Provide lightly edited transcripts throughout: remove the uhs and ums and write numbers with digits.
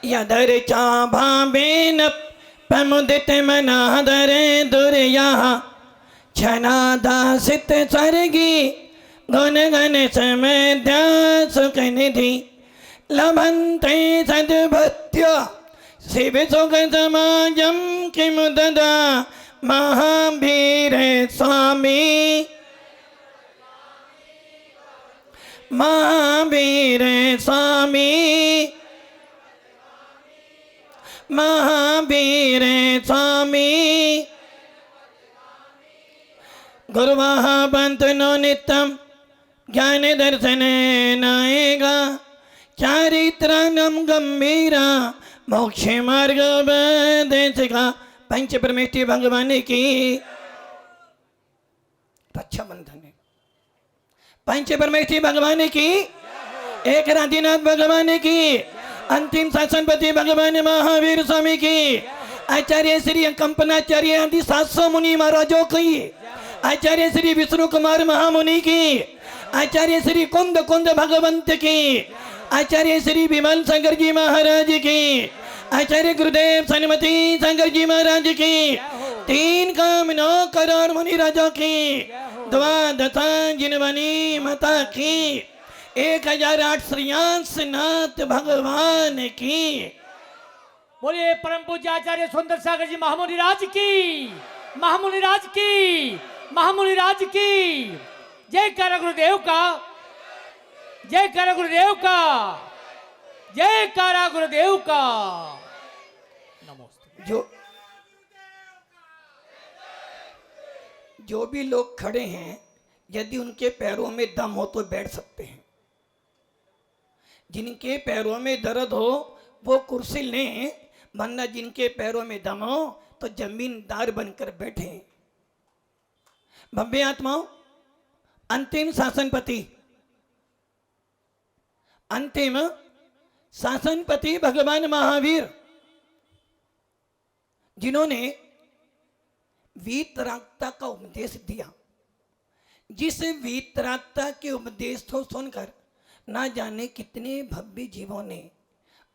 यदर्चा भावेन प्रमुदित मनादरे दुर्या क्षणादासित सर्गी गुण गण समध्या सुख निधि लभन्ते सद्भृत्य शिव सुख समाजम किम ददा महावीर स्वामी महावीर स्वामी महावीर स्वामी गुरुवाह बंतनो नित्यम ज्ञान दर्शन नाएगा चारित्रानम गंभीरा मोक्ष मार्ग उपदेशिका पंच परमेष्ठी भगवान की रक्षा बंधन है। पंच परमेष्ठी भगवान की एक राधिनाथ भगवान की अंतिम शासनपति भगवान महावीर स्वामी की आचार्य श्री कंपनाचार्य आदि 700 मुनि महाराजों की आचार्य श्री विष्णु कुमार महामुनि की आचार्य श्री कुंद कुंद भगवंत की आचार्य श्री विमल शंकर जी महाराज की आचार्य गुरुदेव सन्मति शंकर जी महाराज की 3 काम 9 करोड़ मुनि राजों की द्वादशा जिनवनी माता की 1008 श्रीयांश नाथ भगवान की। बोलिए परम पूज्य आचार्य सुंदर सागर जी महामुनि राज की महामुनि राज की महामुनि राज की जय कर गुरुदेव का जय कर गुरुदेव का जय कारा गुरुदेव का नमस्ते। जो भी लोग खड़े हैं यदि उनके पैरों में दम हो तो बैठ सकते हैं। जिनके पैरों में दर्द हो वो कुर्सी लें, वरना जिनके पैरों में दम हो तो जमींदार बनकर बैठे। भव्य आत्माओं, अंतिम शासनपति अंतिम शासनपति भगवान महावीर जिन्होंने वीतरागता का उपदेश दिया, जिस वीतरागता के उपदेश को सुनकर ना जाने कितने भव्य जीवों ने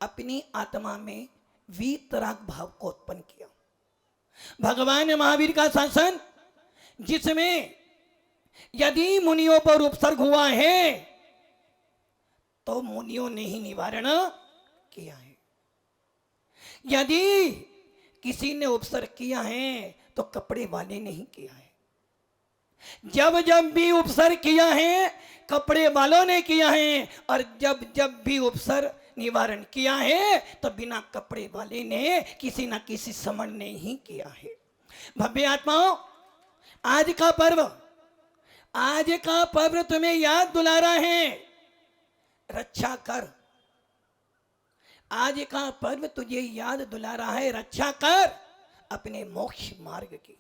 अपनी आत्मा में वीतराग भाव को उत्पन्न किया। भगवान महावीर का शासन जिसमें यदि मुनियों पर उपसर्ग हुआ है तो मुनियों ने ही निवारण किया है, यदि किसी ने उपसर्ग किया है तो कपड़े वाले ने ही किया है। जब जब भी उपसर्ग किया है कपड़े वालों ने किया है, और जब जब भी उपसर्ग निवारण किया है तो बिना कपड़े वाले ने किसी ना किसी समण ने ही किया है। भव्य आत्माओं, आज का पर्व तुम्हें याद दिला रहा है, रक्षा कर। आज का पर्व तुझे याद दिला रहा है, रक्षा कर अपने मोक्ष मार्ग की।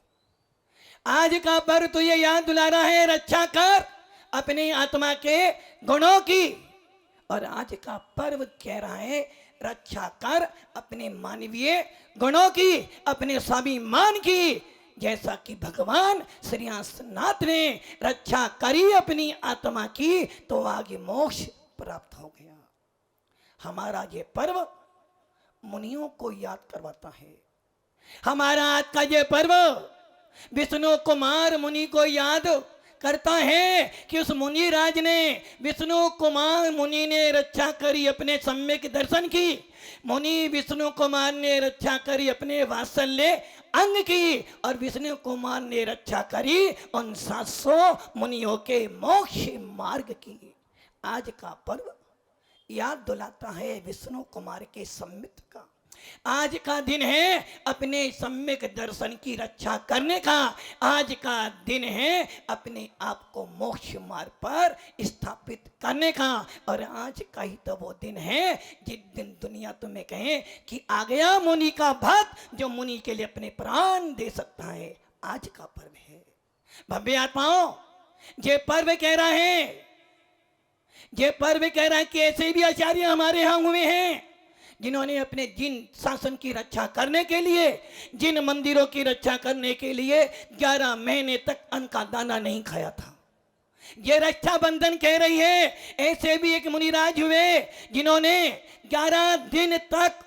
आज का पर्व तुझे याद दिला रहा है, रक्षा कर अपने आत्मा के गुणों की। और आज का पर्व कह रहा है, रक्षा कर अपने मानवीय गुणों की, अपने स्वाभिमान की, जैसा कि भगवान श्री नाथ ने रक्षा करी अपनी आत्मा की तो आगे मोक्ष प्राप्त हो गया। हमारा ये पर्व मुनियों को याद करवाता है। हमारा आज का ये पर्व विष्णु कुमार मुनि को याद करता है कि उस मुनि राज ने, विष्णु कुमार मुनि ने रक्षा करी अपने सम्यक दर्शन की। मुनि विष्णु कुमार ने रक्षा करी अपने वात्सल्य अंग की, और विष्णु कुमार ने रक्षा करी उन 700 मुनियों के मोक्ष मार्ग की। आज का पर्व याद दिलाता है विष्णु कुमार के सम्मित का। आज का दिन है अपने सम्यक दर्शन की रक्षा करने का। आज का दिन है अपने आप को मोक्ष मार्ग पर स्थापित करने का। और आज का ही तो वो दिन है जिस दिन दुनिया तुम्हें कहे कि आ गया मुनि का भक्त जो मुनि के लिए अपने प्राण दे सकता है। आज का पर्व है। भव्य आत्माओं, ये पर्व कह रहा है, ये पर्व कह रहा है कि ऐसे भी आचार्य हमारे यहाँ हुए हैं जिन्होंने अपने जिन शासन की रक्षा करने के लिए, जिन मंदिरों की रक्षा करने के लिए 11 महीने तक अन्न का दाना नहीं खाया था। ये रक्षा बंधन कह रही है। ऐसे भी एक मुनिराज हुए जिन्होंने 11 दिन तक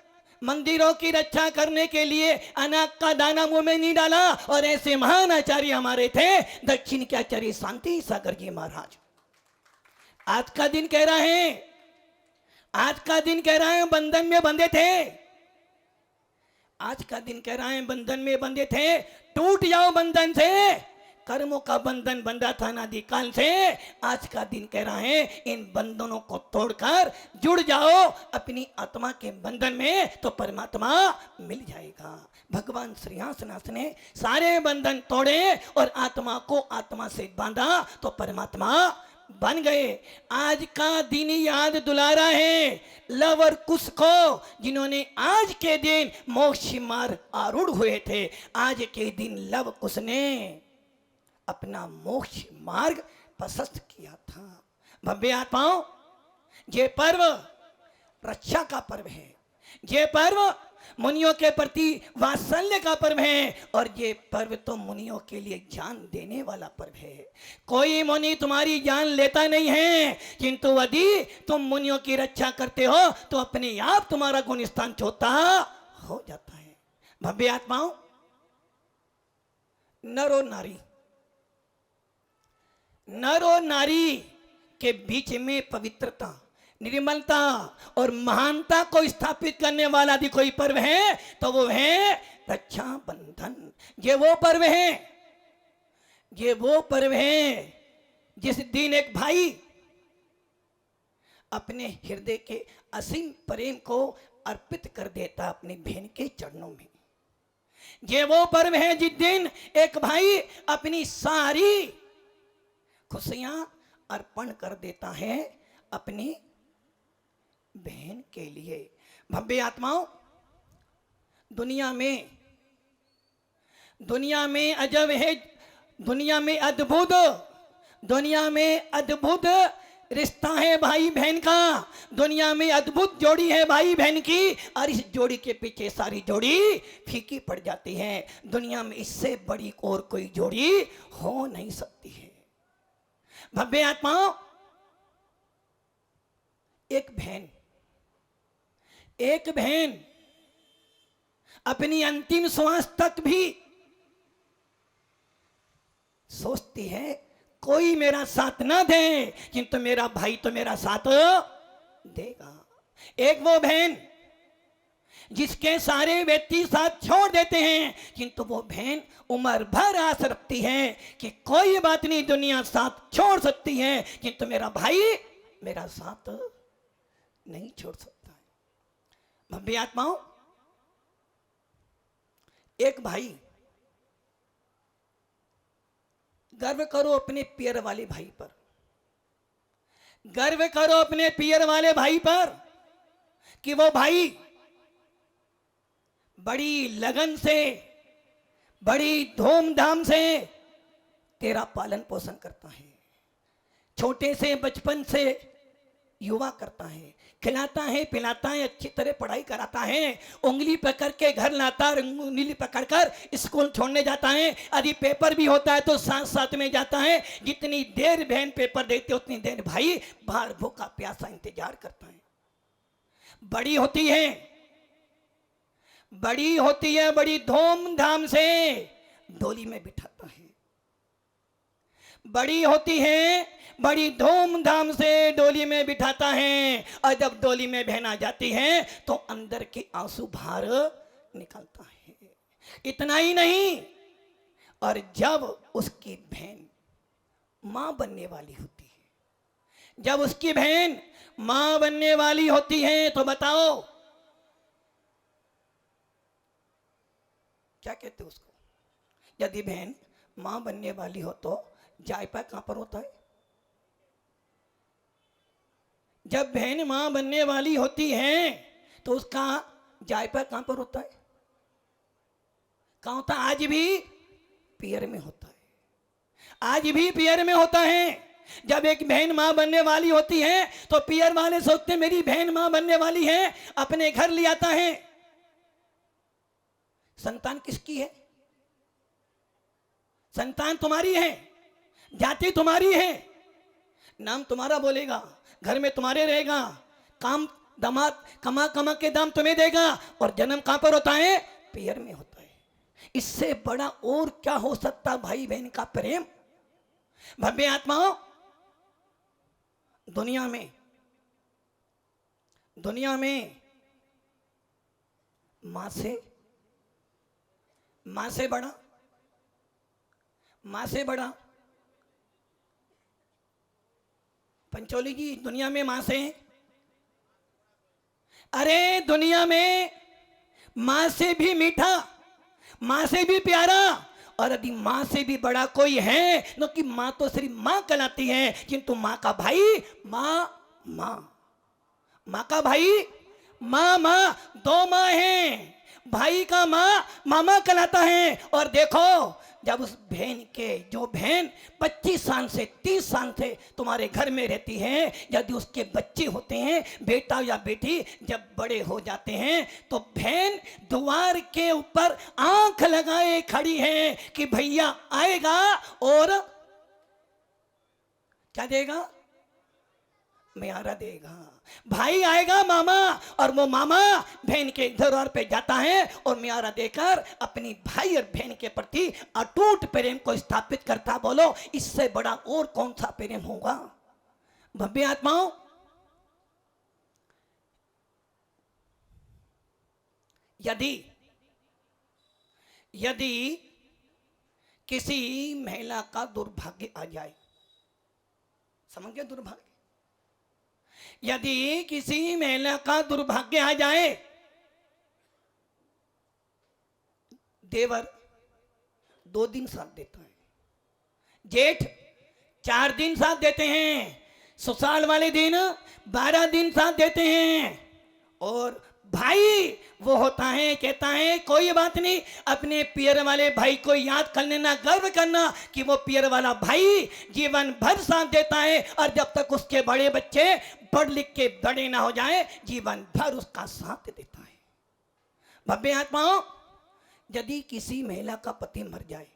मंदिरों की रक्षा करने के लिए अनाक का दाना मुंह में नहीं डाला। और ऐसे महान आचार्य हमारे थे दक्षिण के आचार्य शांति सागर जी महाराज। आज का दिन कह रहे हैं, आज का दिन कह रहे हैं बंधन में बंधे थे, आज का दिन कह रहे हैं बंधन में बंधे थे, टूट जाओ बंधन से। कर्मों का बंधन बंधा था अनादिकाल से। आज का दिन कह रहे हैं इन बंधनों को तोड़कर जुड़ जाओ अपनी आत्मा के बंधन में, तो परमात्मा मिल जाएगा। भगवान श्री हंसनाथ ने सारे बंधन तोड़े और आत्मा को आत्मा से बांधा तो परमात्मा बन गए। आज का दिन याद दुलारा है लव और कुश को, जिन्होंने आज के दिन मोक्ष मार्ग आरूढ़ हुए थे। आज के दिन लव कुश ने अपना मोक्ष मार्ग प्रशस्त किया था। भव्य आत्माओं, ये पर्व रक्षा का पर्व है, ये पर्व मुनियों के प्रति वात्सल्य का पर्व है, और ये पर्व तो मुनियों के लिए जान देने वाला पर्व है। कोई मुनि तुम्हारी जान लेता नहीं है, किंतु यदि तुम मुनियों की रक्षा करते हो तो अपने आप तुम्हारा गुण स्थान चौथा हो जाता है। भव्य आत्माओं, नर और नारी, नर और नारी के बीच में पवित्रता, निर्मलता और महानता को स्थापित करने वाला यदि कोई पर्व है तो वो है रक्षा बंधन। ये वो पर्व है, ये वो पर्व है जिस दिन एक भाई अपने हृदय के असीम प्रेम को अर्पित कर देता अपनी बहन के चरणों में। ये वो पर्व है जिस दिन एक भाई अपनी सारी खुशियां अर्पण कर देता है अपनी बहन के लिए। भव्य आत्माओं, दुनिया में अजब है, दुनिया में अद्भुत रिश्ता है भाई बहन का, दुनिया में अद्भुत जोड़ी है भाई बहन की, और इस जोड़ी के पीछे सारी जोड़ी फीकी पड़ जाती है। दुनिया में इससे बड़ी और कोई जोड़ी हो नहीं सकती है। भव्य आत्माओं, एक बहन अपनी अंतिम श्वास तक भी सोचती है कोई मेरा साथ ना दे, किंतु मेरा भाई तो मेरा साथ देगा। एक वो बहन जिसके सारे व्यक्ति साथ छोड़ देते हैं, किंतु वो बहन उम्र भर आस रखती है कि कोई बात नहीं, दुनिया साथ छोड़ सकती है, किंतु मेरा भाई मेरा साथ नहीं छोड़ सकता है। भव्य आत्माओं, एक भाई, गर्व करो अपने पियर वाले भाई पर, गर्व करो अपने पियर वाले भाई पर कि वो भाई बड़ी लगन से, बड़ी धूमधाम से तेरा पालन पोषण करता है। छोटे से बचपन से युवा करता है, खिलाता है, पिलाता है, अच्छी तरह पढ़ाई कराता है, उंगली पकड़ के घर लाता, उंगली पकड़कर स्कूल छोड़ने जाता है। यदि पेपर भी होता है तो साथ साथ में जाता है। जितनी देर बहन पेपर देती उतनी देर भाई बाहर भूखा प्यासा इंतजार करता है। बड़ी होती है, बड़ी धूमधाम से डोली में बिठाता है। बड़ी होती है, बड़ी धूमधाम से डोली में बिठाता है, और जब डोली में बहन आ जाती है तो अंदर के आंसू बाहर निकलता है। इतना ही नहीं, और जब उसकी बहन मां बनने वाली होती है, जब उसकी बहन मां बनने वाली होती है तो बताओ क्या कहते हैं उसको? यदि बहन मां बनने वाली हो तो जायफा कहां पर होता है? जब बहन मां बनने वाली होती है तो उसका जायफा कहां पर होता है? कहां होता है? आज भी पियर में होता है, आज भी पियर में होता है। जब एक बहन मां बनने वाली होती है तो पियर वाले सोचते हैं मेरी बहन मां बनने वाली है, अपने घर ले आता है। संतान किसकी है? संतान तुम्हारी है, जाति तुम्हारी है, नाम तुम्हारा बोलेगा, घर में तुम्हारे रहेगा, काम दामाद कमा कमा के दाम तुम्हें देगा, और जन्म कहां पर होता है? पियर में होता है। इससे बड़ा और क्या हो सकता भाई बहन का प्रेम? भव्य आत्माओं, दुनिया में मां से बड़ा पंचोली जी, दुनिया में मां से, अरे दुनिया में मां से भी मीठा, मां से भी प्यारा, और यदि मां से भी बड़ा कोई है, क्योंकि मां तो सिर्फ मां कहलाती है, किंतु मां का भाई मां का भाई मां, दो मां हैं। भाई का मां मामा कहलाता है। और देखो, जब उस बहन के, जो बहन 25 साल से 30 साल से तुम्हारे घर में रहती है, यदि उसके बच्चे होते हैं, बेटा या बेटी, जब बड़े हो जाते हैं, तो बहन द्वार के ऊपर आंख लगाए खड़ी है कि भैया आएगा और क्या देगा? म्यारा देगा। भाई आएगा मामा, और वो मामा बहन के दरबार पे जाता है और म्यारा देकर अपनी भाई और बहन के प्रति अटूट प्रेम को स्थापित करता। बोलो, इससे बड़ा और कौन सा प्रेम होगा? भव्य आत्माओं, यदि किसी महिला का दुर्भाग्य आ जाए, समझ गए? दुर्भाग्य, यदि किसी महिला का दुर्भाग्य आ जाए, देवर 2 दिन साथ देता है, जेठ 4 दिन साथ देते हैं, ससुराल वाले दिन 12 दिन साथ देते हैं, और भाई वो होता है, कहता है कोई बात नहीं, अपने पियर वाले भाई को याद कर लेना, गर्व करना कि वो पियर वाला भाई जीवन भर साथ देता है, और जब तक उसके बड़े बच्चे पढ़ लिख के बड़े ना हो जाए, जीवन भर उसका साथ देता है। भव्य आत्माओं, यदि किसी महिला का पति मर जाए,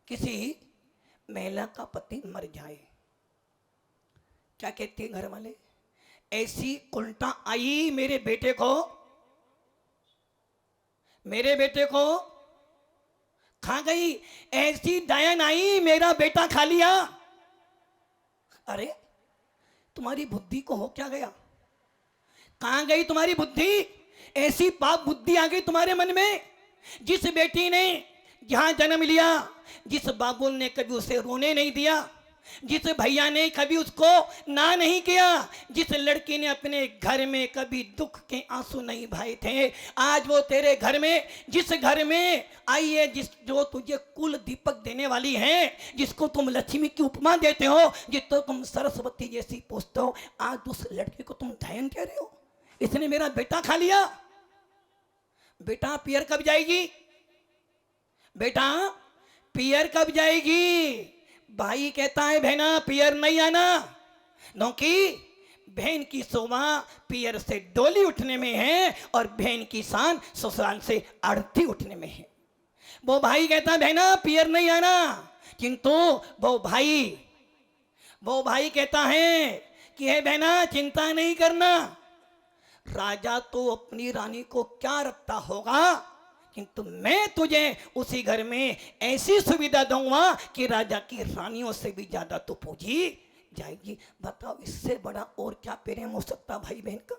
किसी महिला का पति मर जाए, क्या कहते हैं घर वाले? ऐसी उल्टा आई मेरे बेटे को खा गई, ऐसी डायन आई मेरा बेटा खा लिया। अरे तुम्हारी बुद्धि को हो क्या गया? कहां गई तुम्हारी बुद्धि? ऐसी पाप बुद्धि आ गई तुम्हारे मन में। जिस बेटी ने जहां जन्म लिया, जिस बाबुल ने कभी उसे रोने नहीं दिया, जिस भैया ने कभी उसको ना नहीं किया, जिस लड़की ने अपने घर में कभी दुख के आंसू नहीं बहाए थे, आज वो तेरे घर में, जिस घर में आई है, जो तुझे कुल दीपक देने वाली है, जिसको तुम लक्ष्मी की उपमा देते हो, जिसको तुम सरस्वती जैसी पूछते हो, आज उस लड़की को तुम डायन कह रहे हो। इसने मेरा बेटा खा लिया। बेटा पियर कब जाएगी? बेटा पियर कब जाएगी? भाई कहता है बहना पियर नहीं आना, क्योंकि बहन की शोभा पियर से डोली उठने में है, और बहन की शान ससुराल से आरती उठने में है। वो भाई कहता है बहना पियर नहीं आना, किंतु वो भाई कहता है कि है बहना चिंता नहीं करना, राजा तो अपनी रानी को क्या रखता होगा, किंतु मैं तुझे उसी घर में ऐसी सुविधा दूंगा कि राजा की रानियों से भी ज्यादा तो पूजी जाएगी। बताओ, इससे बड़ा और क्या प्रेम हो सकता भाई बहन का?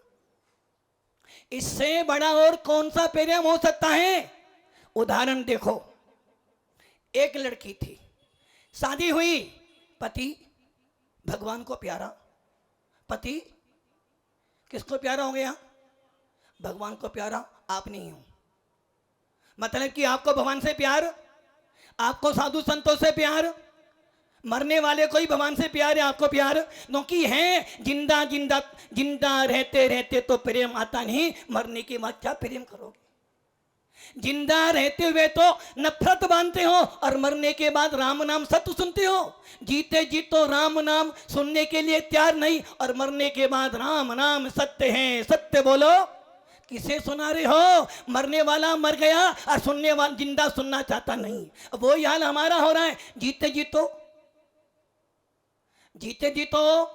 इससे बड़ा और कौन सा प्रेम हो सकता है? उदाहरण देखो, एक लड़की थी, शादी हुई, पति भगवान को प्यारा, पति किसको प्यारा हो गया? भगवान को प्यारा। आप नहीं हो, मतलब कि आपको भगवान से प्यार, आपको साधु संतों से प्यार, मरने वाले को ही भगवान से प्यार है, आपको प्यार क्योंकि है। जिंदा रहते रहते तो प्रेम आता नहीं, मरने के बाद क्या प्रेम करोगे? जिंदा रहते हुए तो नफरत बांधते हो, और मरने के बाद राम नाम सत्य सुनते हो। जीते जी तो राम नाम सुनने के लिए तैयार नहीं, और मरने के बाद राम नाम सत्य है। सत्य बोलो, किसे सुना रहे हो? मरने वाला मर गया और सुनने वाला जिंदा सुनना चाहता नहीं। वो हाल हमारा हो रहा है। जीते जी तो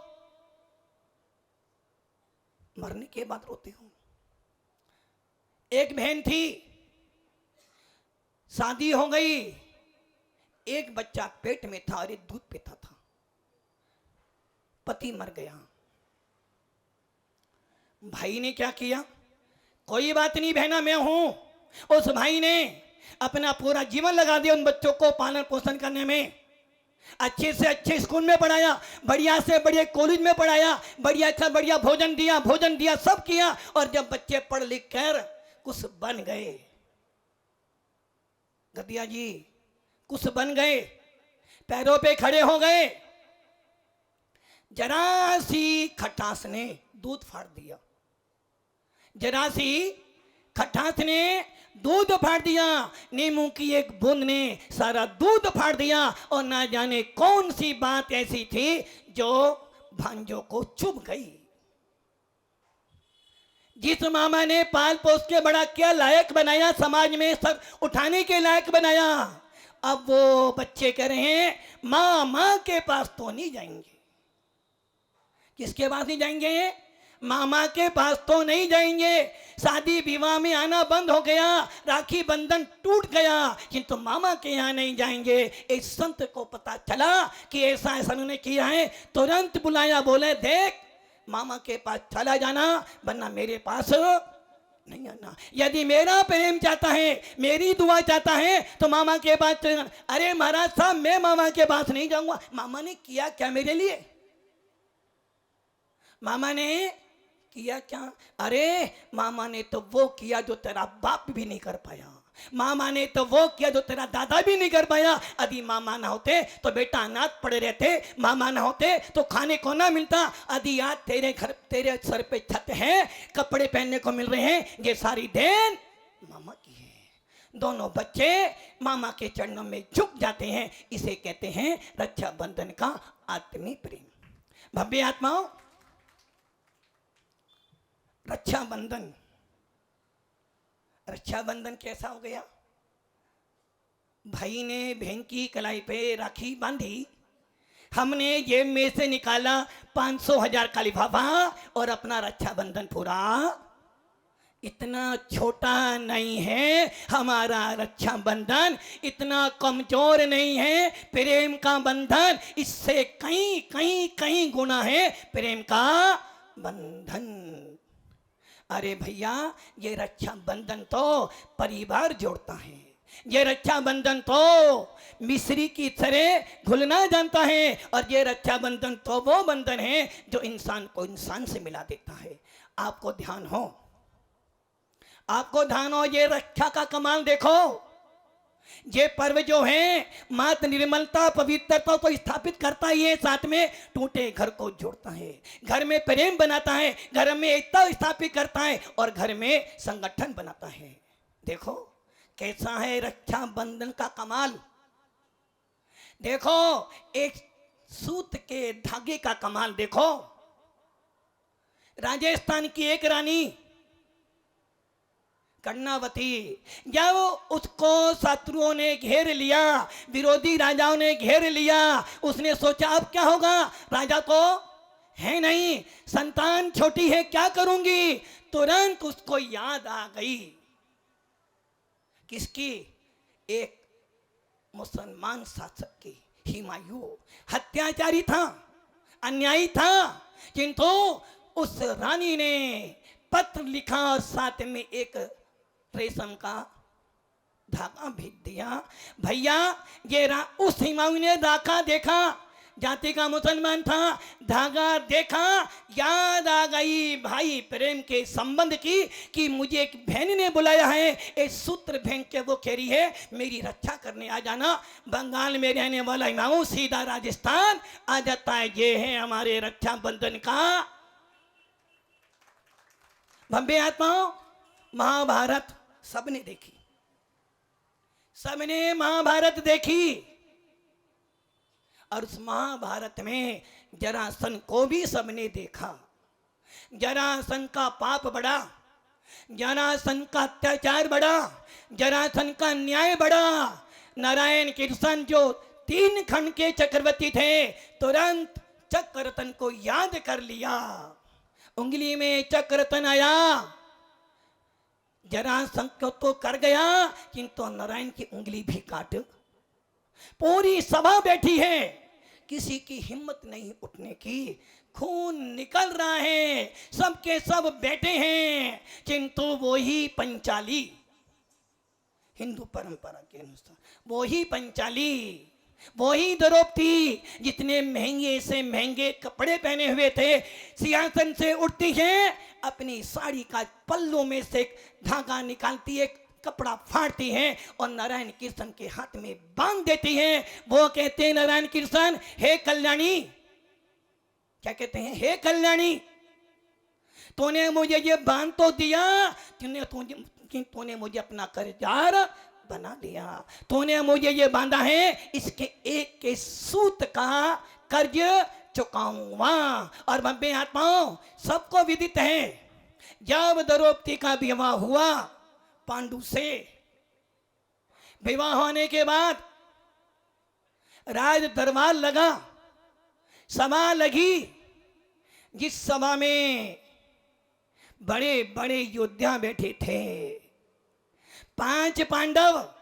मरने के बाद रोते हो। एक बहन थी, शादी हो गई, एक बच्चा पेट में था और एक दूध पीता था, पति मर गया। भाई ने क्या किया, कोई बात नहीं बहना मैं हूं। उस भाई ने अपना पूरा जीवन लगा दिया उन बच्चों को पालन पोषण करने में, अच्छे से अच्छे स्कूल में पढ़ाया, बढ़िया से बढ़िया कॉलेज में पढ़ाया, बढ़िया से बढ़िया भोजन दिया, सब किया। और जब बच्चे पढ़ लिख कर कुछ बन गए, गदिया जी कुछ बन गए, पैरों पे खड़े हो गए, जरा सी खटास ने दूध फाड़ दिया, जरा सी खटास ने दूध फाड़ दिया, नींबू की एक बूंद ने सारा दूध फाड़ दिया। और ना जाने कौन सी बात ऐसी थी जो भांजों को चुभ गई। जिस मामा ने पाल पोस के बड़ा किया, लायक बनाया, समाज में सर उठाने के लायक बनाया, अब वो बच्चे कह रहे हैं मामा के पास तो नहीं जाएंगे। किसके पास नहीं जाएंगे? मामा के पास तो नहीं जाएंगे। शादी विवाह में आना बंद हो गया, राखी बंधन टूट गया, किंतु मामा के यहाँ नहीं जाएंगे। एक संत को पता चला कि ऐसा ऐसा उन्होंने किया है, तुरंत बुलाया, बोले देख मामा के पास चला जाना, वरना मेरे पास नहीं आना। यदि मेरा प्रेम चाहता है, मेरी दुआ चाहता है, तो मामा के पास चले जाना। अरे महाराज साहब, मैं मामा के पास नहीं जाऊंगा। मामा ने किया क्या मेरे लिए? मामा ने किया क्या? अरे मामा ने तो वो किया जो तेरा बाप भी नहीं कर पाया, मामा ने तो वो किया जो तेरा दादा भी नहीं कर पाया। यदि मामा ना होते तो बेटा अनाथ पड़े रहते, मामा ना होते तो खाने को ना मिलता। यदि आज तेरे घर, तेरे सर पे छत है, कपड़े पहनने को मिल रहे हैं, ये सारी देन मामा की है। दोनों बच्चे मामा के चरणों में झुक जाते हैं। इसे कहते हैं रक्षाबंधन का आत्मीय प्रेम। भव्य आत्माओं, रक्षाबंधन, रक्षाबंधन कैसा हो गया? भाई ने बहन की कलाई पे राखी बांधी, हमने जेब में से निकाला 500,000 का लिफाफा और अपना रक्षाबंधन पूरा। इतना छोटा नहीं है हमारा रक्षाबंधन, इतना कमजोर नहीं है प्रेम का बंधन, इससे कहीं कहीं कहीं गुना है प्रेम का बंधन। अरे भैया, ये रक्षाबंधन तो परिवार जोड़ता है, ये रक्षाबंधन तो मिश्री की तरह घुलना जानता है, और ये रक्षाबंधन तो वो बंधन है जो इंसान को इंसान से मिला देता है। आपको ध्यान हो, आपको ध्यान हो, ये रक्षा का कमाल देखो। ये पर्व जो है मात्र निर्मलता पवित्रता तो स्थापित करता ही है, साथ में टूटे घर को जोड़ता है, घर में प्रेम बनाता है, घर में एकता स्थापित करता है और घर में संगठन बनाता है। देखो कैसा है रक्षाबंधन का कमाल। देखो एक सूत के धागे का कमाल देखो। राजस्थान की एक रानी कर्णावती, जब उसको शत्रुओं ने घेर लिया, विरोधी राजाओं ने घेर लिया, उसने सोचा अब क्या होगा, राजा तो है नहीं, संतान छोटी है, क्या करूंगी। तुरंत उसको याद आ गई, किसकी? एक मुसलमान शासक की, हुमायूं। हत्याचारी था, अन्यायी था, किंतु उस रानी ने पत्र लिखा और साथ में एक रेशम का धागा भेज दिया। भैया ये उस हुमायूं ने धागा देखा, जाति का मुसलमान था, धागा देखा, याद आ गई भाई प्रेम के संबंध की, कि मुझे एक बहन ने बुलाया है, एक सूत्र बहन के वो कह रही है मेरी रक्षा करने आ जाना। बंगाल में रहने वाला हुमायूं सीधा राजस्थान आ जाता है। ये है हमारे रक्षाबंधन का। भव्य आत्माओं, महाभारत सबने देखी, सबने महाभारत देखी, और उस महाभारत में जरासंध को भी सबने देखा। जरासंध का पाप बढ़ा, जरासंध का अत्याचार बढ़ा, जरासंध का न्याय बढ़ा। नारायण कृष्ण जो 3 खंड के चक्रवर्ती थे, तुरंत चक्ररत्न को याद कर लिया उंगली में चक्र तनाया, जरासंध तो कर गया किंतु नारायण की उंगली भी काट। पूरी सभा बैठी है, किसी की हिम्मत नहीं उठने की, खून निकल रहा है, सबके सब बैठे हैं, किंतु वो ही पंचाली, हिंदू परंपरा के अनुसार वो ही पंचाली, वो ही द्रौपदी, जितने महंगे से महंगे कपड़े पहने हुए थे, सिंहासन से उठती है, अपनी साड़ी का पल्लू में से धागा निकालती है, कपड़ा फाड़ती है और नारायण कृष्ण के हाथ में बांध देती है। वो कहते हैं नारायण कृष्ण, हे कल्याणी, क्या कहते हैं, हे कल्याणी, तूने मुझे ये बांध तो दिया, तूने मुझे अपना कर्जदार बना दिया, तूने मुझे ये बांधा है, इसके एक के सूत का कर्ज चुकाऊंगा। और भव्य आत्माओं, सबको विदित है, जब द्रौपदी का विवाह हुआ पांडु से, विवाह होने के बाद राज दरबार लगा, सभा लगी, जिस सभा में बड़े बड़े योद्धा बैठे थे, 5 पांडव।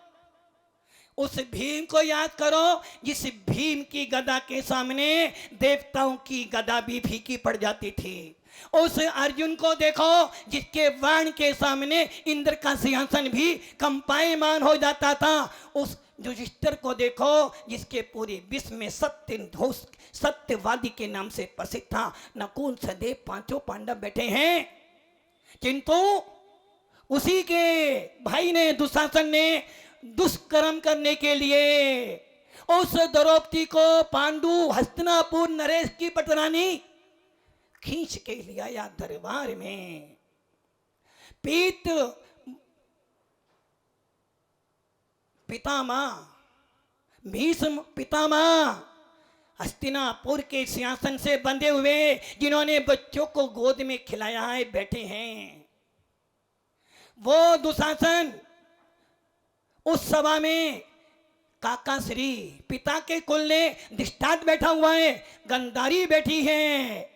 उस भीम को याद करो, जिस भीम की गदा के सामने देवताओं की गदा भी फीकी पड़ जाती थी। उस अर्जुन को देखो, जिसके बाण के सामने इंद्र का सिंहासन भी कंपायमान हो जाता था। उस युधिष्ठिर को देखो, जिसके पूरे विश्व में सत्यवादी के नाम से प्रसिद्ध था। नकुल सहदेव 5 पांडव बैठे हैं, किंतु उसी के भाई ने, दुशासन ने दुष्कर्म करने के लिए उस द्रौपदी को पांडु हस्तिनापुर नरेश की पटरानी खींच के लिया या दरबार में। पितामह भीष्म पितामह हस्तिनापुर के सिंहासन से बंधे हुए, जिन्होंने बच्चों को गोद में खिलाया है, बैठे हैं। वो दुशासन उस सभा में काका श्री पिता के कुल ने दृष्टांत बैठा हुआ है, गंधारी बैठी है,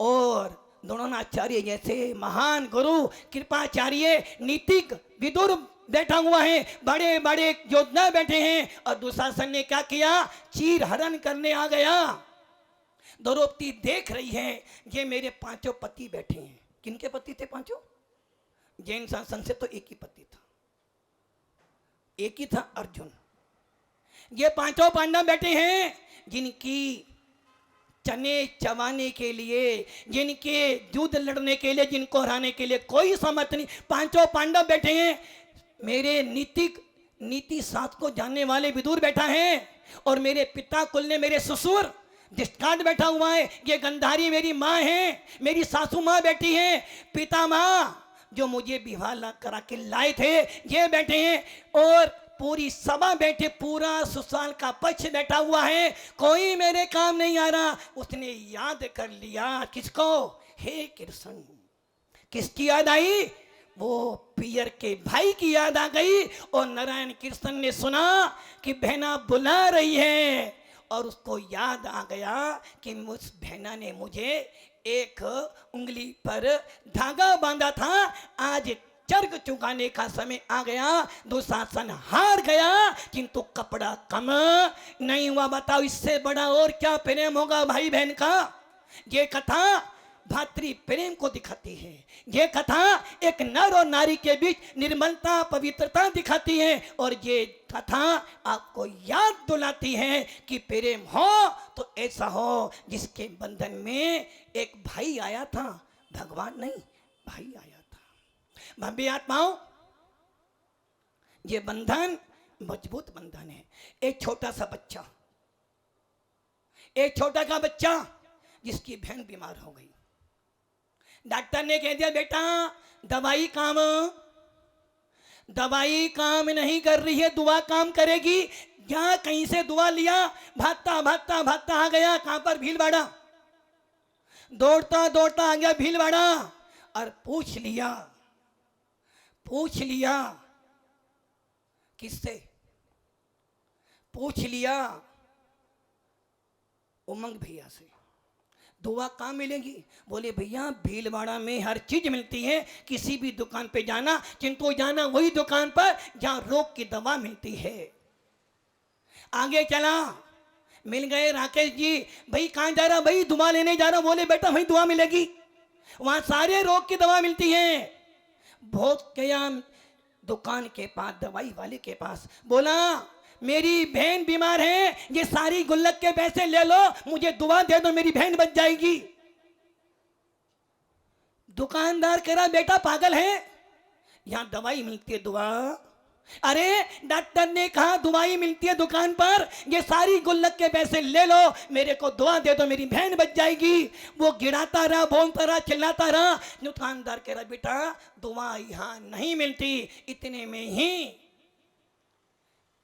और द्रोणाचार्य जैसे महान गुरु, कृपाचार्य, नीतिक विदुर बैठा हुआ है, बड़े बड़े योद्धा बैठे हैं। और दुशासन ने क्या किया, चीर हरण करने आ गया। द्रौपदी देख रही है, ये मेरे 5 पति बैठे हैं। किनके पति थे 5? जैन शासन से तो एक ही पति था, एक ही था, अर्जुन। ये 5 पांडव बैठे हैं, जिनकी चने चबाने के लिए, जिनके युद्ध लड़ने के लिए, जिनको हराने के लिए कोई समर्थ नहीं। 5 पांडव बैठे हैं। मेरे नीति शास्त्र को जानने वाले विदुर बैठा है, और मेरे पिता कुल ने, मेरे ससुर दृष्टांत बैठा हुआ है। ये गंधारी मेरी माँ है, मेरी सासू माँ बैठी है, पिता माँ जो मुझे विवाह करा के लाए थे, ये बैठे हैं, और पूरी सभा बैठे, पूरा सुशाल का पक्ष बैठा हुआ है। कोई मेरे काम नहीं आ रहा। उसने याद कर लिया, किसको, हे कृष्ण। किसकी याद आई? वो पियर के भाई की याद आ गई। और नारायण कृष्ण ने सुना कि बहना बुला रही है, और उसको याद आ गया कि उस बहना ने मुझे एक उंगली पर धागा बांधा था, आज चर्ग चुकाने का समय आ गया। दुशासन हार गया, किंतु कपड़ा कम नहीं हुआ। बताओ, इससे बड़ा और क्या प्रेम होगा भाई बहन का। ये कथा भातृ प्रेम को दिखाती है। ये कथा एक नर और नारी के बीच निर्मलता, पवित्रता दिखाती है। और ये कथा आपको याद दिलाती है कि प्रेम हो तो ऐसा हो जिसके बंधन में एक भाई आया था, भगवान नहीं, भाई आया था। भव्य आत्माओं, ये बंधन मजबूत बंधन है। एक छोटा सा बच्चा, एक छोटा का बच्चा जिसकी बहन बीमार हो गई, डॉक्टर ने कह दिया बेटा दवाई काम नहीं कर रही है, दुआ काम करेगी। जहां कहीं से दुआ लिया, भागता भागता भागता आ गया कहां पर, भीलवाड़ा। दौड़ता दौड़ता आ गया भीलवाड़ा, और पूछ लिया किससे? पूछ लिया उमंग भैया से। दुआ कहाँ मिलेगी? बोले भैया भीलवाड़ा में हर चीज मिलती है, किसी भी दुकान पे जाना, किंतु जाना वही दुकान पर जहाँ रोग की दवा मिलती है। आगे चला, मिल गए राकेश जी। भाई कहाँ जा रहा? भाई दुआ लेने जा रहा। बोले बेटा वही दुआ मिलेगी, वहां सारे रोग की दवा मिलती है। बहुत गया दुकान के पास, दवाई वाले के पास, बोला मेरी बहन बीमार है, ये सारी गुल्लक के पैसे ले लो, मुझे दुआ दे दो, मेरी बहन बच जाएगी। दुकानदार कह रहा बेटा पागल है, यहां दवाई मिलती है दुआ। अरे डॉक्टर ने कहा दवाई मिलती है दुकान पर, ये सारी गुल्लक के पैसे ले लो, मेरे को दुआ दे दो, मेरी बहन बच जाएगी। वो गिड़ाता रहा, बोलता रहा, चिल्लाता रहा। दुकानदार कह रहा बेटा दुआ यहां नहीं मिलती। इतने में ही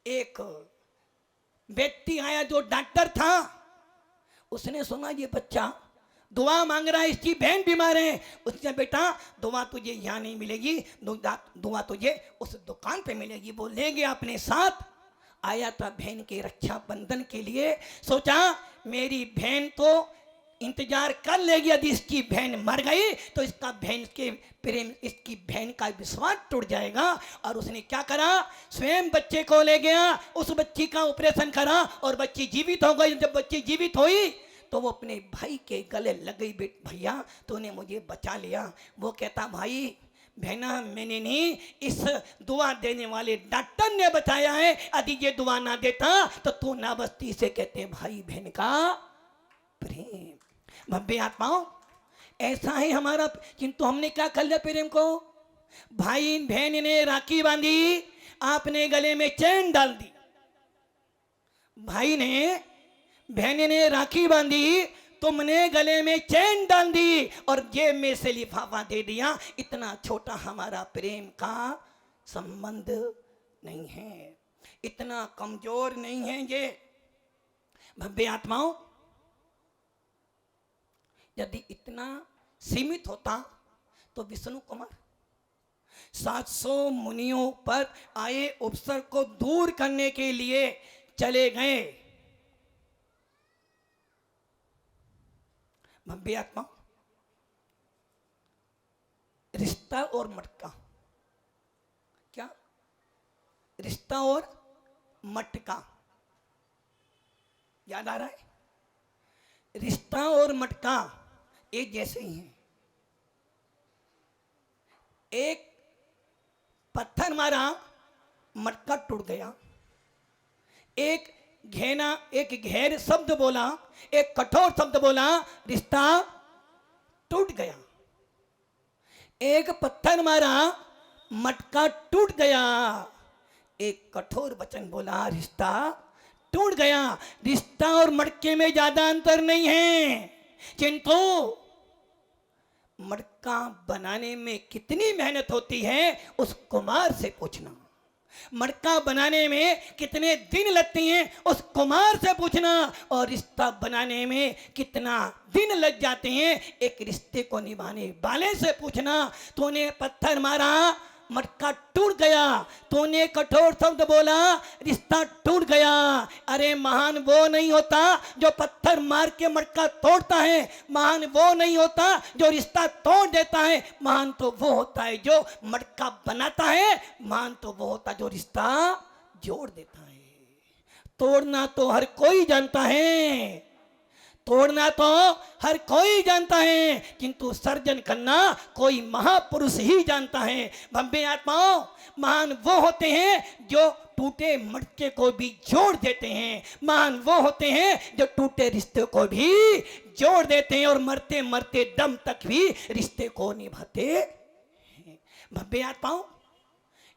एक व्यक्ति आया जो डॉक्टर था, उसने सुना ये बच्चा दुआ मांग रहा है, इसकी बहन बीमार है। उसने बेटा दुआ तुझे यहाँ नहीं मिलेगी, दुआ तुझे उस दुकान पे मिलेगी। वो ले गया अपने साथ। आया था बहन के रक्षाबंधन के लिए, सोचा मेरी बहन तो इंतजार कर लेगी, यदि इसकी बहन मर गई तो इसका बहन के प्रेम, इसकी बहन का विश्वास टूट जाएगा। और उसने क्या करा, स्वयं बच्चे को ले गया, उस बच्ची का ऑपरेशन करा और बच्ची जीवित हो गई। जब बच्ची जीवित हुई तो वो अपने भाई के गले लग गई, भैया तूने मुझे बचा लिया। वो कहता भाई बहना मैंने नहीं, इस दुआ देने वाले डॉक्टर ने बचाया है, यदि ये दुआ ना देता तो तू ना बचती। से कहते भाई बहन का प्रेम। भव्य आत्माओं, ऐसा है हमारा, किंतु हमने क्या कर लिया प्रेम को? भाई बहन ने राखी बांधी, आपने गले में चैन डाल दी। भाई ने बहन ने राखी बांधी, तुमने गले में चैन डाल दी और जेब में से लिफाफा दे दिया। इतना छोटा हमारा प्रेम का संबंध नहीं है, इतना कमजोर नहीं है ये। भव्य आत्माओं, यदि इतना सीमित होता तो विष्णु कुमार 700 मुनियों पर आए उपसर को दूर करने के लिए चले गए। भव्य आत्मा, रिश्ता और मटका, क्या रिश्ता और मटका याद आ रहा है? रिश्ता और मटका एक जैसे ही हैं। एक पत्थर मारा, मटका टूट गया। एक घेर शब्द बोला, एक कठोर शब्द बोला, रिश्ता टूट गया। एक पत्थर मारा, मटका टूट गया। एक कठोर वचन बोला, रिश्ता टूट गया। रिश्ता और मटके में ज्यादा अंतर नहीं है, किंतु मटका बनाने में कितनी मेहनत होती है उस कुम्हार से पूछना। मटका बनाने में कितने दिन लगते हैं उस कुम्हार से पूछना। और रिश्ता बनाने में कितना दिन लग जाते हैं एक रिश्ते को निभाने वाले से पूछना। तूने पत्थर मारा, मटका टूट गया। तूने कठोर शब्द बोला, रिश्ता टूट गया। अरे महान वो नहीं होता जो पत्थर मार के मटका तोड़ता है, महान वो नहीं होता जो रिश्ता तोड़ देता है, महान तो वो होता है जो मटका बनाता है, महान तो वो होता है जो रिश्ता जोड़ देता है। तोड़ना तो हर कोई जानता है, तोड़ना तो हर कोई जानता है, किंतु सर्जन करना कोई महापुरुष ही जानता है। भव्य आत्माओं, महान वो होते हैं जो टूटे मटके को भी जोड़ देते हैं, महान वो होते हैं जो टूटे रिश्ते को भी जोड़ देते हैं और मरते मरते दम तक भी रिश्ते को निभाते हैं। भव्य आत्माओं,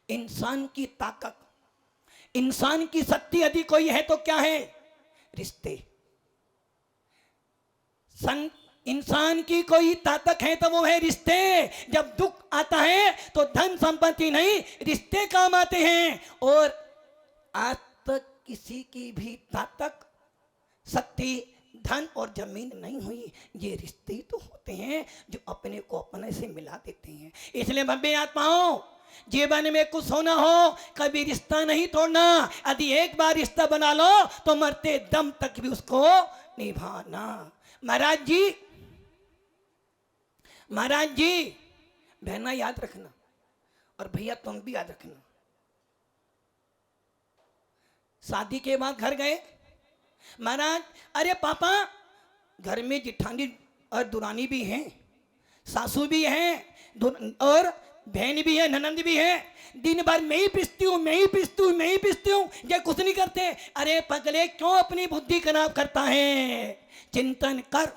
इंसान की ताकत, इंसान की शक्ति यदि कोई है तो क्या है? रिश्ते। इंसान की कोई ताकत है तो वो है रिश्ते। जब दुख आता है तो धन संपत्ति नहीं, रिश्ते काम आते हैं। और आज तक किसी की भी ताकत, शक्ति, धन और जमीन नहीं हुई, ये रिश्ते ही तो होते हैं जो अपने को अपने से मिला देते हैं। इसलिए भव्य आत्माओं, जीवन में कुछ होना हो कभी रिश्ता नहीं तोड़ना। यदि एक बार रिश्ता बना लो तो मरते दम तक भी उसको निभाना। महाराज जी महाराज जी बहना याद रखना और भैया तुम भी याद रखना। शादी के बाद घर गए, महाराज अरे पापा घर में जिठानी और दुरानी भी हैं, सासू भी हैं और बहन भी है, ननंद भी है। दिन भर मैं ही पिसती हूँ, मैं ही पिसती हूँ, मैं ही पिसती हूँ, ये कुछ नहीं करते। अरे पगले क्यों अपनी बुद्धि खराब करता है? चिंतन कर।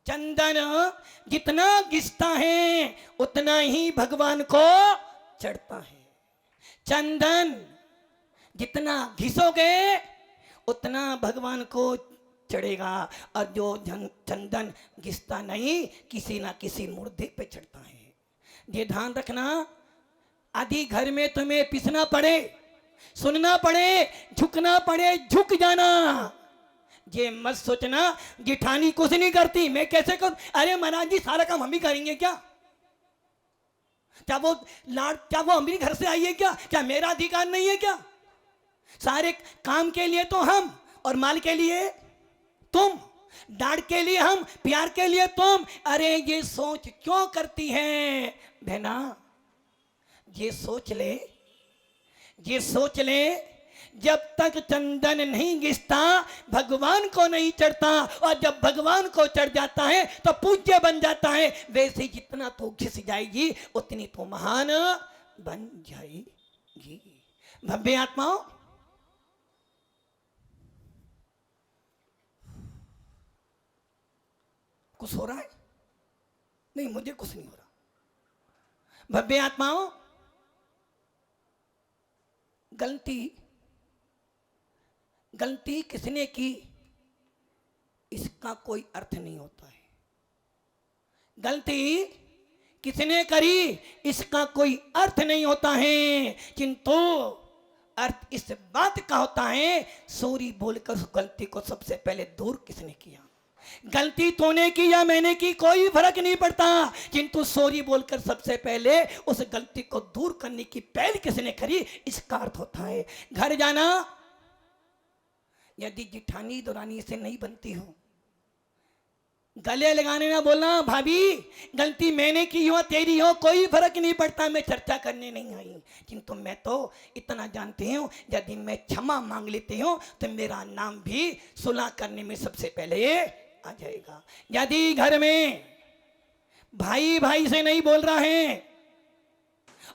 चंदन जितना घिसता है उतना ही भगवान को चढ़ता है। चंदन जितना घिसोगे उतना भगवान को चढ़ेगा, और जो चंदन घिसता नहीं किसी ना किसी मुर्दे पे चढ़ता है। ये ध्यान रखना। आदि घर में तुम्हें पिसना पड़े, सुनना पड़े, झुकना पड़े, झुक जाना। ये मत सोचना जिठानी कुछ नहीं करती, मैं कैसे करूं? अरे महाराज जी सारा काम हम ही करेंगे क्या? क्या वो अमीर घर से आई है क्या मेरा अधिकार नहीं है क्या? सारे काम के लिए तो हम, और माल के लिए तुम, डांट के लिए हम, प्यार के लिए तुम। अरे ये सोच क्यों करती है बहना? ये सोच ले, ये सोच ले, जब तक चंदन नहीं घिसता भगवान को नहीं चढ़ता, और जब भगवान को चढ़ जाता है तो पूज्य बन जाता है। वैसे जितना तो घिस जाएगी उतनी तो महान बन जाएगी। भव्य आत्माओं, कुछ हो रहा है? नहीं, मुझे कुछ नहीं हो रहा। भव्य आत्माओं, गलती किसने की इसका कोई अर्थ नहीं होता है। गलती किसने करी इसका कोई अर्थ नहीं होता है, किंतु अर्थ इस बात का होता है सॉरी बोलकर उस गलती को सबसे पहले दूर किसने किया। गलती तूने की या मैंने की कोई फर्क नहीं पड़ता, किंतु सॉरी बोलकर सबसे पहले उस गलती को दूर करने की पहल किसने करी इसका अर्थ होता है। घर जाना, यदि जिठानी दुरानी से नहीं बनती हो, गले लगाने ना बोलना भाभी गलती मैंने की हो तेरी हो कोई फर्क नहीं पड़ता, मैं चर्चा करने नहीं आई, किंतु मैं तो इतना जानती हूं यदि मैं क्षमा मांग लेती हूं तो मेरा नाम भी सुलह करने में सबसे पहले आ जाएगा। यदि घर में भाई भाई से नहीं बोल रहा है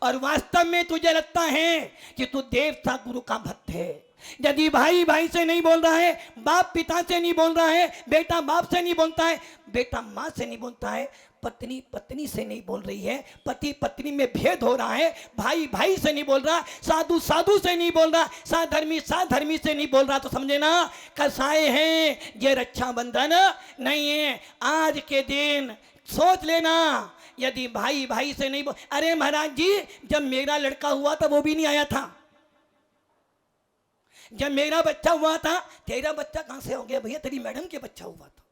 और वास्तव में तुझे लगता है कि तू देवता गुरु का भक्त है, यदि भाई भाई से नहीं बोल रहा है, बाप पिता से नहीं बोल रहा है, बेटा बाप से नहीं बोलता है, बेटा माँ से नहीं बोलता है, पत्नी पत्नी से नहीं बोल रही है, पति पत्नी में भेद हो रहा है, भाई भाई से नहीं बोल रहा, साधु साधु से नहीं बोल रहा, साधर्मी से नहीं बोल रहा, तो समझे ना कसाए हैं, ये रक्षाबंधन नहीं है। आज के दिन सोच लेना, यदि भाई भाई से नहीं बोल, अरे महाराज जी जब मेरा लड़का हुआ था वो भी नहीं आया था, जब मेरा बच्चा हुआ था, तेरा बच्चा कहां से हो गया भैया? तेरी मैडम के बच्चा हुआ था।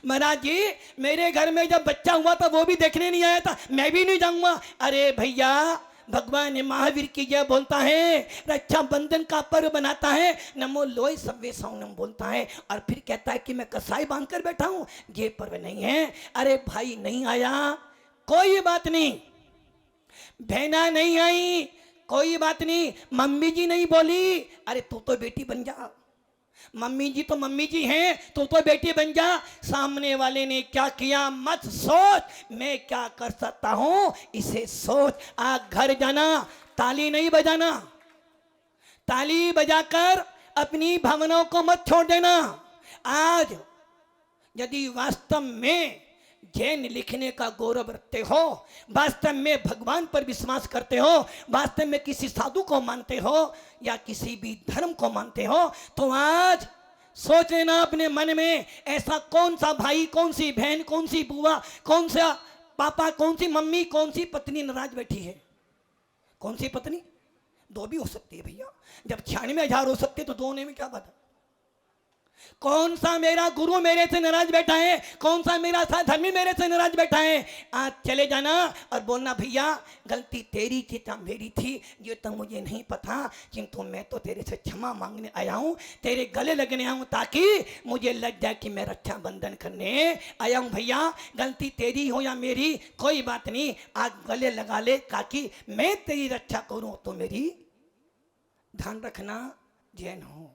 महाराज जी मेरे घर में जब बच्चा हुआ था वो भी देखने नहीं आया था, मैं भी नहीं जाऊंगा। अरे भैया भगवान महावीर की जय बोलता है, रक्षाबंधन का पर्व बनाता है, नमो लोय सव्य सौनम बोलता है, और फिर कहता है कि मैं कसाई बांधकर बैठा हूं, ये पर्व नहीं है। अरे भाई नहीं आया कोई बात नहीं, बहना नहीं आई कोई बात नहीं, मम्मी जी नहीं बोली, अरे तू तो बेटी बन जा, मम्मी जी तो मम्मी जी हैं, तू तो बेटी बन जा। सामने वाले ने क्या किया मत सोच, मैं क्या कर सकता हूं इसे सोच। आज घर जाना, ताली नहीं बजाना, ताली बजाकर अपनी भावनाओं को मत छोड़ देना। आज यदि वास्तव में जैन लिखने का गौरव रखते हो, वास्तव में भगवान पर विश्वास करते हो, वास्तव में किसी साधु को मानते हो या किसी भी धर्म को मानते हो, तो आज सोच लेना अपने मन में ऐसा कौन सा भाई, कौन सी बहन, कौन सी बुआ, कौन सा पापा, कौन सी मम्मी, कौन सी पत्नी नाराज बैठी है। कौन सी पत्नी? दो भी हो सकती है भैया, जब 96,000 हो सकते तो दो होने में क्या बात है? कौन सा मेरा गुरु मेरे से नाराज बैठा है, कौन सा मेरा धर्मी मेरे से नाराज बैठा है, आज चले जाना और बोलना भैया गलती तेरी थी या मेरी थी ये तो मुझे नहीं पता, किंतु मैं तो तेरे से क्षमा मांगने आया हूँ, तेरे गले लगने आया हूँ ताकि मुझे लग जाए कि मैं रक्षाबंधन करने आया हूँ। भैया गलती तेरी हो या मेरी कोई बात नहीं, आज गले लगा ले ताकि मैं तेरी रक्षा करूँ। तो मेरी ध्यान रखना जैन हो।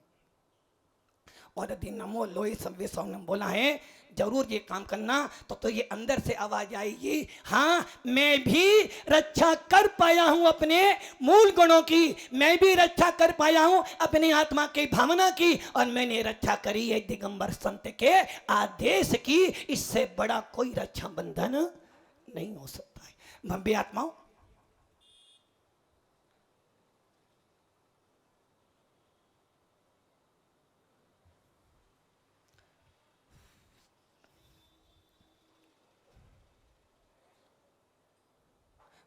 और यदि नमो लोई सव्य ने बोला है जरूर ये काम करना, तो ये अंदर से आवाज आएगी, हाँ मैं भी रक्षा कर पाया हूं अपने मूल गुणों की, मैं भी रक्षा कर पाया हूं अपनी आत्मा की भावना की, और मैंने रक्षा करी है दिगंबर संत के आदेश की। इससे बड़ा कोई रक्षा बंधन नहीं हो सकता है। भव्य आत्माओं,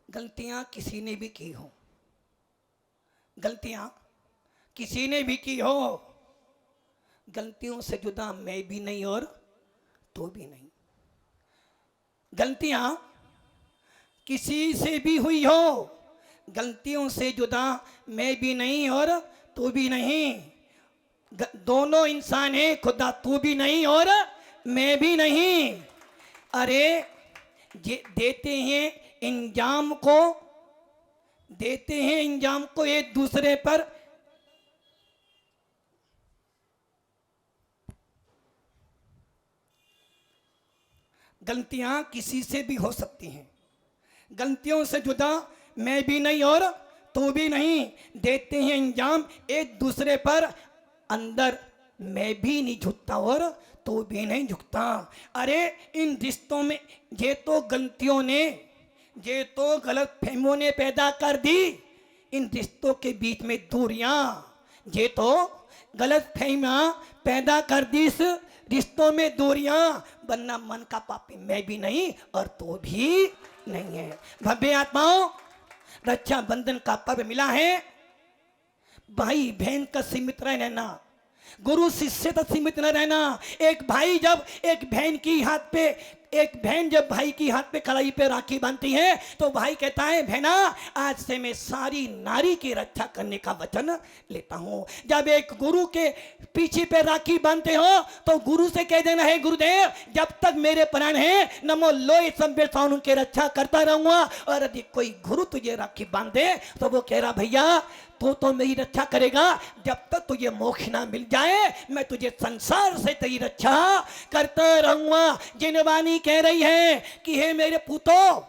गलतियां किसी ने भी की हो, गलतियां किसी ने भी की हो, गलतियों से जुदा मैं भी नहीं और तो भी नहीं। गलतियां किसी से भी हुई हो, गलतियों से जुदा मैं भी नहीं और तू भी नहीं। दोनों इंसान है, खुदा तू भी नहीं और मैं भी नहीं। अरे देते हैं इंजाम को, देते हैं इंजाम को एक दूसरे पर, गलतियां किसी से भी हो सकती हैं, गलतियों से जुदा मैं भी नहीं और तू भी नहीं। देते हैं इंजाम एक दूसरे पर, अंदर मैं भी नहीं झुकता और तू भी नहीं झुकता। अरे इन रिश्तों में ये तो गलतियों ने, ये तो गलत फहमियों ने पैदा कर दी, इन रिश्तों के बीच में दूरियां, ये तो गलत फहमियां पैदा कर दी इस रिश्तों में दूरियां, वरना मन का पापी मैं भी नहीं और तो भी नहीं है। भव्य आत्माओं, रक्षाबंधन का पर्व मिला है, भाई बहन का सीमित रहना, गुरु शिष्य तक सीमित न रहना। एक भाई जब एक बहन की हाथ पे, एक बहन जब भाई की हाथ पे कलाई पे राखी बांधती है तो भाई कहता है बहना आज से मैं सारी नारी की रक्षा करने का वचन लेता हूं। जब एक गुरु के पीछे पे राखी बांधते हो तो गुरु से कह देना है गुरुदेव जब तक मेरे प्राण हैं नमो लोई सभ्य साउन के रक्षा करता रहूंगा। और यदि कोई गुरु तुझे राखी बांधे तो वो कह रहा भैया तो मेरी रक्षा करेगा, जब तक तुझे मोक्ष ना मिल जाए मैं तुझे संसार से तेरी रक्षा करता रहूंगा। जिनवानी कह रही है कि हे मेरे पूतों,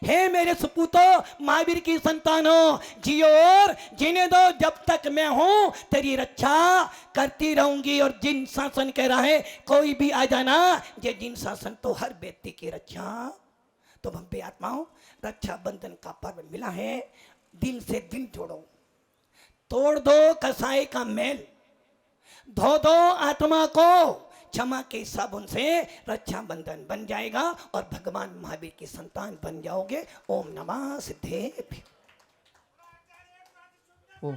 हे मेरे सुपूतों, महावीर की संतानों, जियो और जीने दो, जब तक मैं हूं तेरी रक्षा करती रहूंगी। और जिन शासन कह रहा है कोई भी आ जाना, ये जिन शासन तो हर व्यक्ति की रक्षा। तो भव्य आत्माओं, रक्षा बंधन का पर्व मिला है, दिल से दिल जोड़ो, तोड़ दो कसाई का मेल, धो दो आत्मा को, क्षमा के साबुन से रक्षा बंधन बन जाएगा और भगवान महावीर की संतान बन जाओगे। ओम नमः सिद्धेभ्यो। ओम